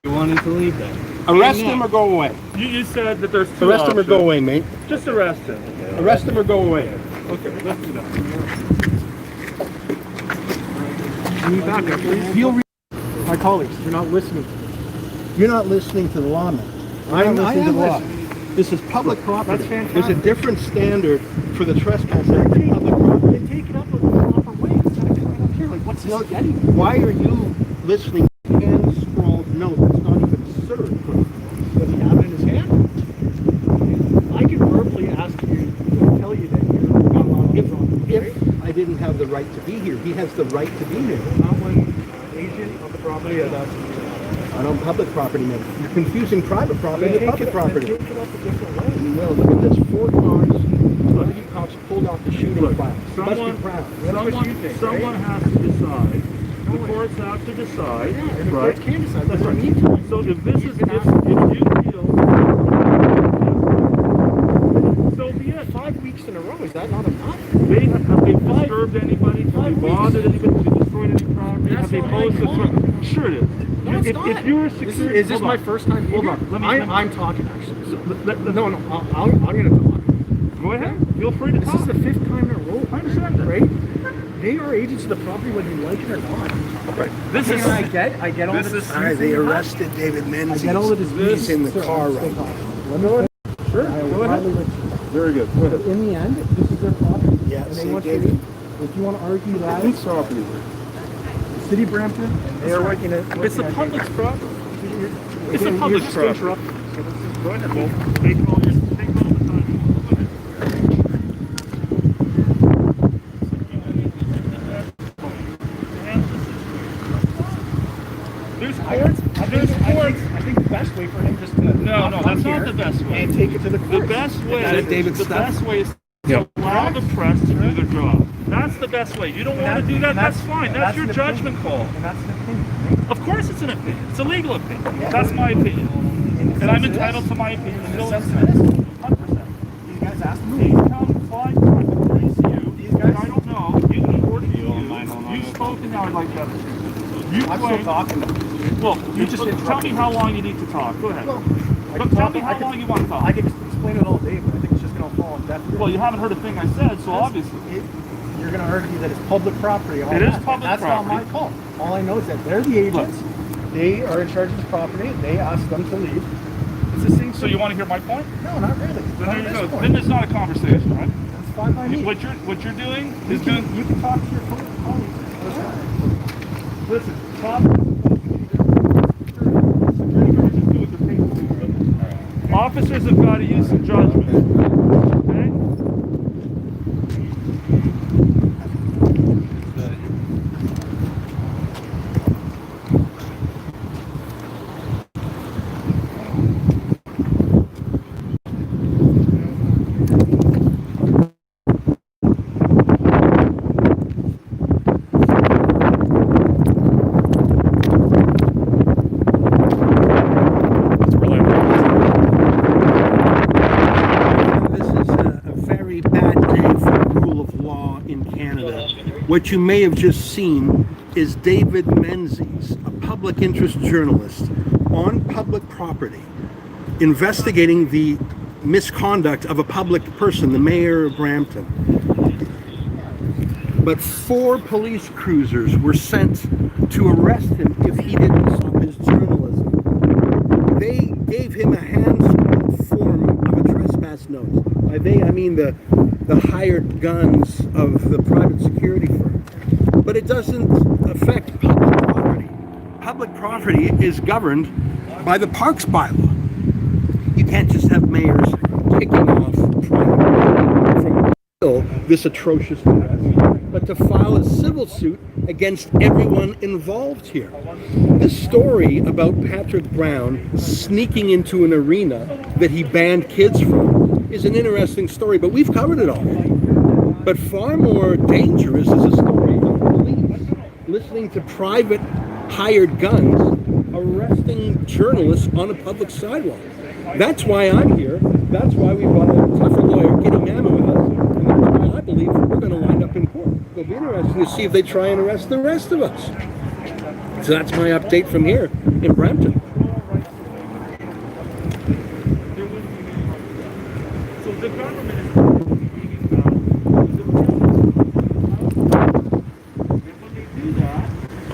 You wanted to leave then. Arrest him or go away. You said that there's two Arrest him or options. go away, mate. Just arrest him. Okay. Arrest him or go away. Okay, let's do that. Can you back up, please? My colleagues, you're not listening. You're not listening to the law, man. I'm not listening to the law. This is public property. That's fantastic. There's a different standard for the trespass act than public property. They take it up in the proper way. It's not coming up here. Like, what's this getting? Why are you listening to a hand-scrawled note that's not even served? Does he have it in his hand? I can verbally ask you to tell you that you're not allowed to withdraw. If I didn't have the right to be here, he has the right to be here. Not when agent of the property or that's I don't public property, man. You're confusing private property with public property. Take it up a different way. You will. Look at this. 4 cars. 30 cops pulled off the shooting flag. Must be proud. Someone has to decide. The courts have to decide. Yeah, and the right? courts can decide. That's That's right. right. So if this is, if you feel, so be it. 5 weeks in a row, is that not enough? Have they disturbed anybody? Have they bothered anybody? Have they destroyed any property? Have they posed a threat? Sure it is. No, it's not. If you're a security... Is this my first time? Hold on. I'm talking, actually. So, No, I'm going to talk. Go ahead. Feel free to This talk. is the 5th time in a row. I understand that. Right? They are agents of the property whether you like it or not. Right. I get all this. All right, they arrested David Menzies. I get all of this. He's in the car right now. Let me know. Sure. Go ahead. Very good. Go ahead. In the end, this is their property. Yeah, and they see, want David. if you want to argue that, Whose property? the city of Brampton, they are working it. It's the public's property. It's the You're public's just property. interrupting. Go ahead, Wolf. Take all the time. Go ahead. I think the best way for him just to No, that's not the best way. and take it to the court. The best way, David the Stubb? best way is to allow the press to do their job. That's the best way. You don't want to do that, that's fine. That's your judgment call. And that's an opinion. Of course it's an opinion. It's a legal opinion. That's my opinion. And I'm entitled to my opinion. In the Still, sense that 100%. these guys asked They me. come flying from the police you. These guys- I don't know. You reported you. You've spoken now. I'd like that. You I'm still claim. talking. Well, You just tell interrupted me how long you need to talk. Go ahead. Well, But tell me how long you want to talk. I could explain it all day, but I think it's just going to fall on deaf ears. Well, you haven't heard a thing I said, so obviously. You're going to argue that it's public property. All It is that. public That's property. not my call. All I know is that they're the agents. They are in charge of the property. They asked them to leave. It's the same. So you want to hear my point? No, not really. Then Not there you at go. this point. Then it's not a conversation, right? That's fine by me. What you're doing You is can, doing. you can talk to your colleagues. Listen, officers have got to use some judgment. Okay? This is a very bad day for the rule of law in Canada. What you may have just seen is David Menzies, a public interest journalist, on public property, investigating the misconduct of a public person, the mayor of Brampton. But 4 police cruisers were sent to arrest him if he didn't stop his journalism. They gave him a hand-scrawled form of a trespass notice. By they, I mean the hired guns of the private security firm. But it doesn't affect public property. Public property is governed by the Parks bylaw. You can't just have mayors kicking off from this atrocious arrest, but to file a civil suit against everyone involved here. This story about Patrick Brown sneaking into an arena that he banned kids from is an interesting story, but we've covered it all. But far more dangerous is a story about police listening to private hired guns arresting journalists on a public sidewalk. That's why I'm here. That's why we brought a tougher lawyer, Kitty Mamma, with us. And that's why I believe we're going to wind up in court. It'll be interesting to see if they try and arrest the rest of us. So that's my update from here in Brampton. the government is creating and when they do that,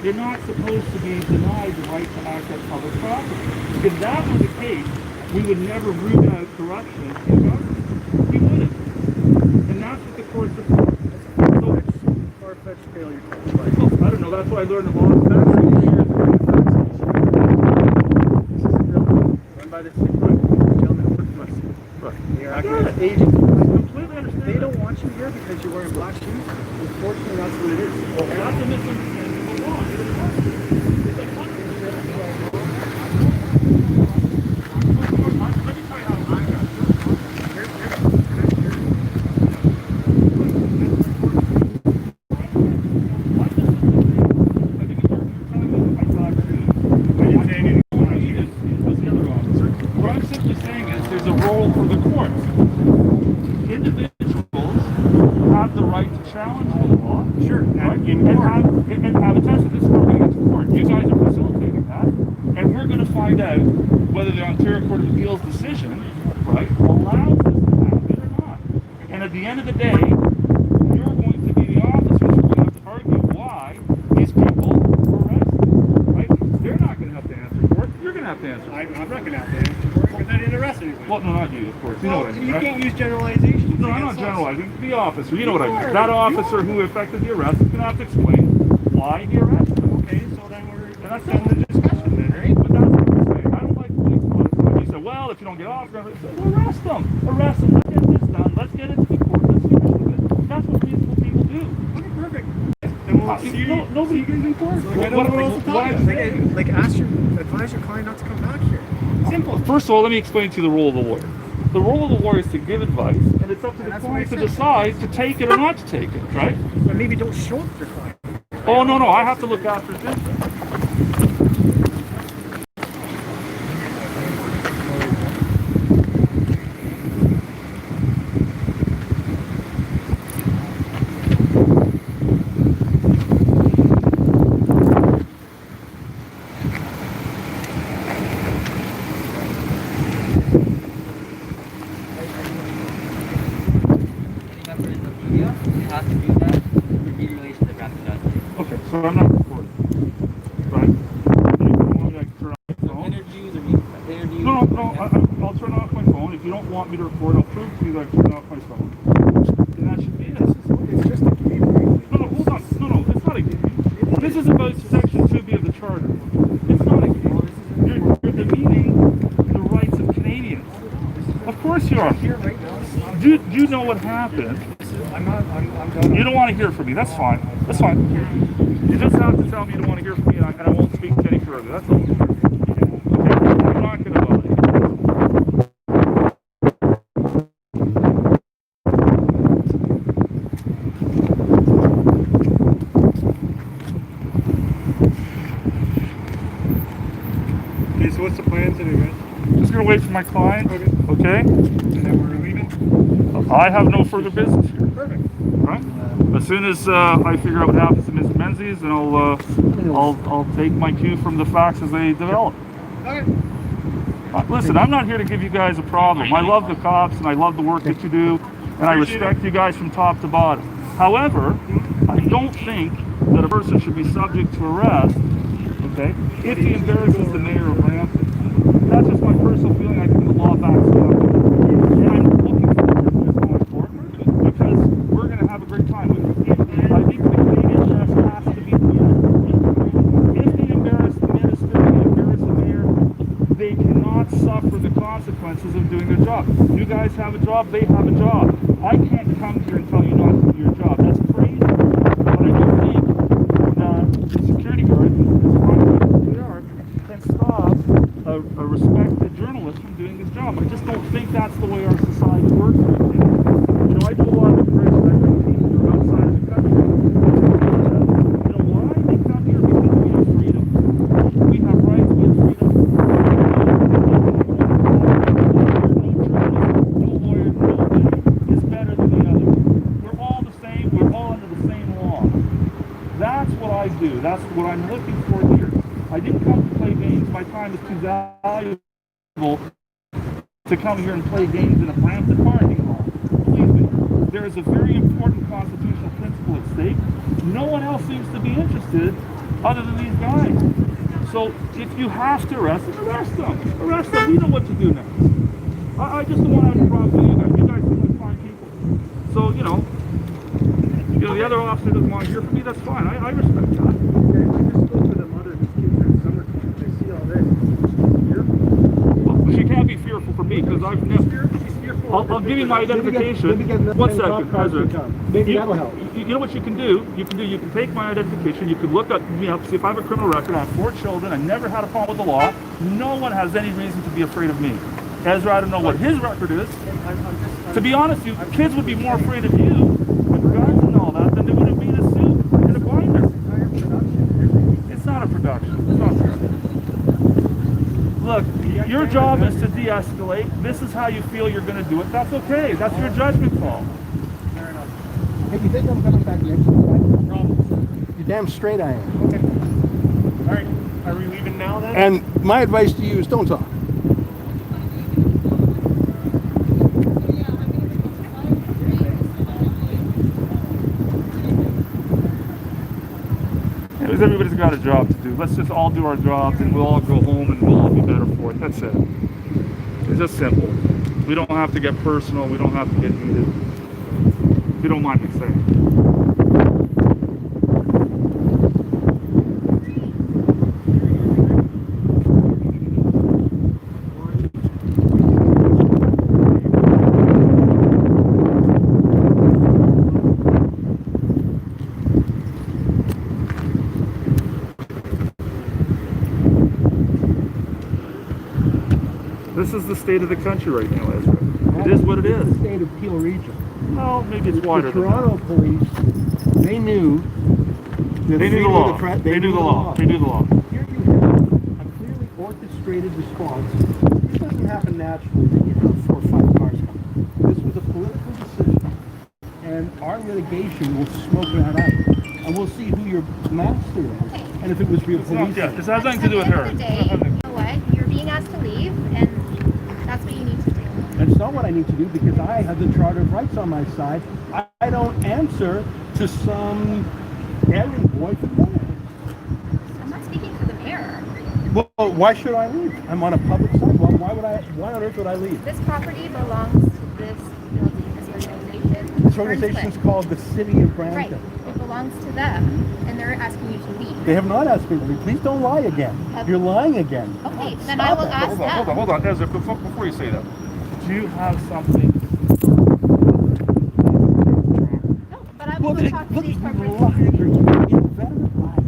they're not supposed to be denied the right to access public property. If that were the case, we would never root out corruption in government. We wouldn't. And that's what the courts are for. So, Far-fetched failure. I don't know, that's what I learned in law. That's 2 years ago. This is a bill run by the gentleman who put us. Right. They're I acting get as it. agents. I completely understand. They don't want you here because you're wearing black shoes. Unfortunately, that's what it is. Well, that's a misunderstanding of the law. It's like, what? Let me tell you how I got it. What I'm simply saying is there's a role for the courts. Individuals have the right to challenge the law. Sure. Right? And have a test. This is where we're going to get to court. You guys are facilitating that. And we're going to find out whether the Ontario Court of Appeals decision, right, allows this to happen or not. And at the end of the day, you're going to be the officers who are going to have to argue why these people were arrested. Right? They're not going to have to answer for it. You're going to have to answer for it. I'm not going to have to answer for it because I didn't arrest anybody. Well, no, not you, of course. You know what I mean, You right? can't use generalizations. No, I'm not generalizing. The officer, you know what I mean. That officer who effected the arrest is going to have to explain why he arrested him. Okay, so then we're that's done the discussion then, right? But that's what I'm saying. I don't like police all the time. You say, well, if you don't get off, well, arrest them. Arrest them. Let's get this done. Let's get it to the court. Let's finish with it. That's what reasonable people do. Okay, perfect. Then we'll see you. Nobody gets in court. I don't know what else to tell you. Like, advise your client not to come back here. Simple. First of all, let me explain to you the role of the lawyer. The role of the lawyer is to give advice, and it's up to the client to decide to take it or not to take it, right? But maybe don't show up to your client. Oh, no, I have to look after his business. Okay, so I'm not recording, right? I'll turn off my phone. If you don't want me to record, I'll prove to you that I turned off my phone. And that should be it. It's just a game. No, hold on. No, it's not a game. This is about Section 2B of the Charter. It's not a game. You're demeaning the rights of Canadians. Of course you are. Here right now. Do you know what happened? I'm done. You don't want to hear from me. That's fine. That's fine. You just have to tell me you don't want to hear from me, and I won't speak any further. That's all. Okay? I'm not going to bother you. Okay, so what's the plan today, guys? Just going to wait for my client. Okay? And then we're leaving? I have no further business here. Perfect. Right? As soon as I figure out what happens to Ms. Menzies, then I'll take my cue from the facts as they develop. Okay. Listen, I'm not here to give you guys a problem. I love the cops and I love the work that you do, and I respect you guys from top to bottom. However, I don't think that a person should be subject to arrest, okay, if he embarrasses the mayor of Brampton. That's just my personal feeling. I think the law backs it up. And I'm looking forward to this going forward because we're going to have a great time with it. I think the Canadian interest has to be clear. If they embarrass the minister, they embarrass the mayor, they cannot suffer the consequences of doing their job. You guys have a job, they have a job. I can't come here and tell you not to do your job. That's crazy. But I do think that the security guards, as fine as they are, can stop a respected journalist from doing his job. I just don't think that's the way our society works right now. You know, I do a lot of immigration. I bring people from outside of the country. You know why? They come here because we have freedom. We have rights, we have freedom. No lawyer, nobody is better than the other. We're all the same. We're all under the same law. That's what I do. That's what I'm looking for here. I didn't come to play games. My time is too valuable to come here and play games in a Brampton parking lot. there is a very important constitutional principle at stake. No one else seems to be interested other than these guys. So if you have to arrest them, arrest them. Arrest them. We know what to do next. I just don't want to have a problem with you guys. You guys seem like fine people. So, the other officer doesn't want to hear from me, that's fine. I respect that. Okay, I just spoke to the mother of this kid at summer camp. They see all this. Well, she can't be fearful for me because I've never. She's fearful. I'll give you my identification. Maybe get 1 second, President. Maybe that'll help. You know what you can do? You can take my identification. You can look me up, see if I have a criminal record. I have 4 children. I never had a problem with the law. No one has any reason to be afraid of me. Ezra, I don't know what his record is. To be honest with you, kids would be more afraid of you with guns and all that than they would have been in a suit and a binder. It's not a production. It's not a production. Look, your job is to de-escalate. This is how you feel you're going to do it. That's okay. That's your judgment call. Fair enough. Hey, you think I'm coming back next week? Problem. You're damn straight I am. Okay. All right. Are we leaving now then? And my advice to you is don't talk. Anyways, everybody's got a job to do. Let's just all do our jobs and we'll all go home and we'll all be better for it. That's it. It's just simple. We don't have to get personal. We don't have to get heated. If you don't mind me saying. This is the state of the country right now, Ezra. It is what it is. The state of Peel region. Well, maybe it's wider The than that. Toronto police, they knew that They knew the law. They knew the law. They knew the law. Here you have a clearly orchestrated response. It doesn't happen naturally that you have 4 or 5 cars coming. This was a political decision, and our litigation will smoke that out, and we'll see who your master is, and if it was real It's not, police. yeah, this has nothing to do with her. At the end of the day, you know what? You're being asked to leave, and that's what you need to do. And it's not what I need to do because I have the Charter of Rights on my side. I don't answer to some errand boy from there. I'm not speaking for the mayor. Well, why should I leave? I'm on a public site. Well, why on earth would I leave? This property belongs to this building, this organization. This organization is called the City of Right. Brampton. It belongs to them, and they're asking you to leave. They have not asked me to leave. Please don't lie again. You're lying again. Okay, then Stop I will it. ask them. Hold on, Ezra, before you say that. Do you have something? No, but I will go talk to these corporate liar. security. You're an inveterate liar.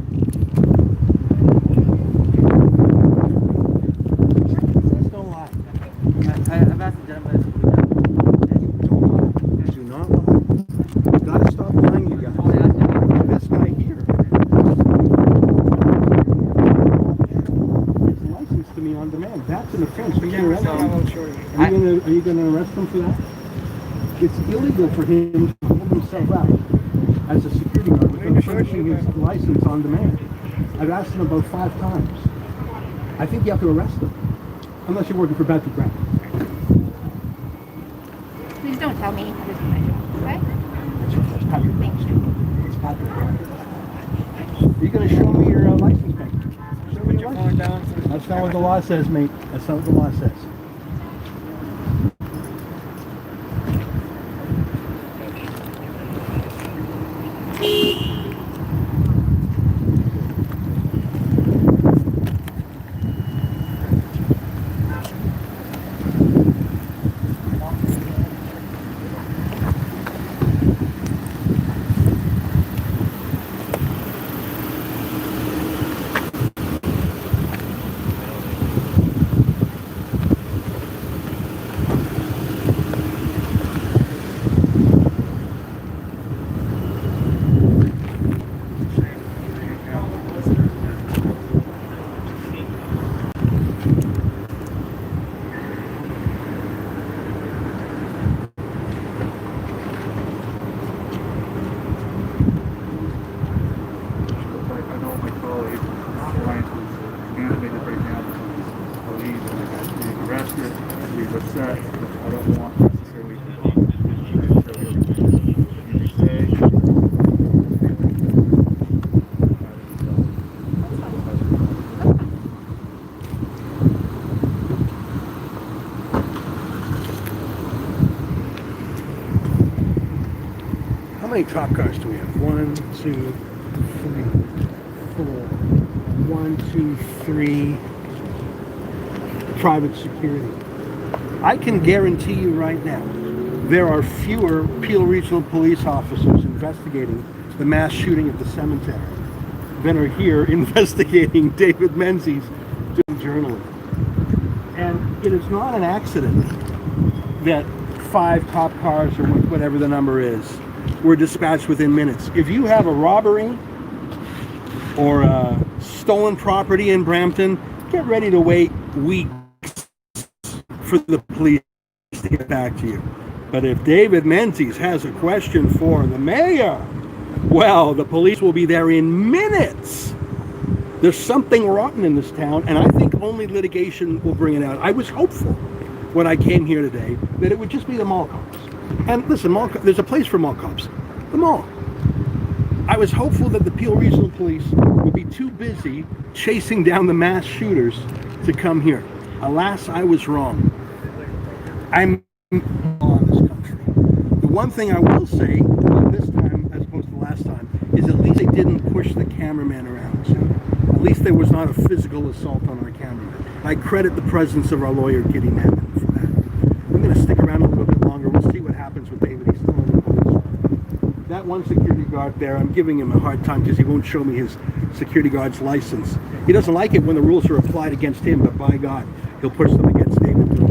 Please don't lie. I've asked the gentleman. Do not lie. You gotta stop lying, you guys. This guy here gives license to me on demand. That's an offense. You can arrest him. Are you gonna arrest him for that? It's illegal for him to hold himself out as a security guard without finishing his license on demand. I've asked him about 5 times. I think you have to arrest him. Unless you're working for Patrick Grant. Please don't tell me this is my job, okay? That's Patrick Grant. It's Patrick Grant. Are you gonna show me your license, mate? Show me your license. That's not what the law says, mate. That's not what the law says. I know my colleague, Ryan, who's animated right now because he's being arrested, he's upset. I don't want necessarily to many cop cars do we have? 1, 2, 3, 4. 1, 2, 3. Private security. I can guarantee you right now, there are fewer Peel Regional Police officers investigating the mass shooting at the cemetery than are here investigating David Menzies doing journalism. And it is not an accident that 5 cop cars, or whatever the number is, were dispatched within minutes. If you have a robbery or a stolen property in Brampton, get ready to wait weeks for the police to get back to you. But if David Menzies has a question for the mayor, well, the police will be there in minutes. There's something rotten in this town, and I think only litigation will bring it out. I was hopeful when I came here today that it would just be the mall cops. And listen, there's a place for mall cops, the mall. I was hopeful that the Peel Regional Police would be too busy chasing down the mass shooters to come here. Alas, I was wrong. I'm on this country. The one thing I will say about this time, as opposed to last time, is at least they didn't push the cameraman around. So at least there was not a physical assault on our cameraman. I credit the presence of our lawyer, Giddy Mammon, for that. I'm going to stick around a little bit longer. We'll see what happens with David. He's still in the police. That one security guard there, I'm giving him a hard time because he won't show me his security guard's license. He doesn't like it when the rules are applied against him, but by God, he'll push them against David.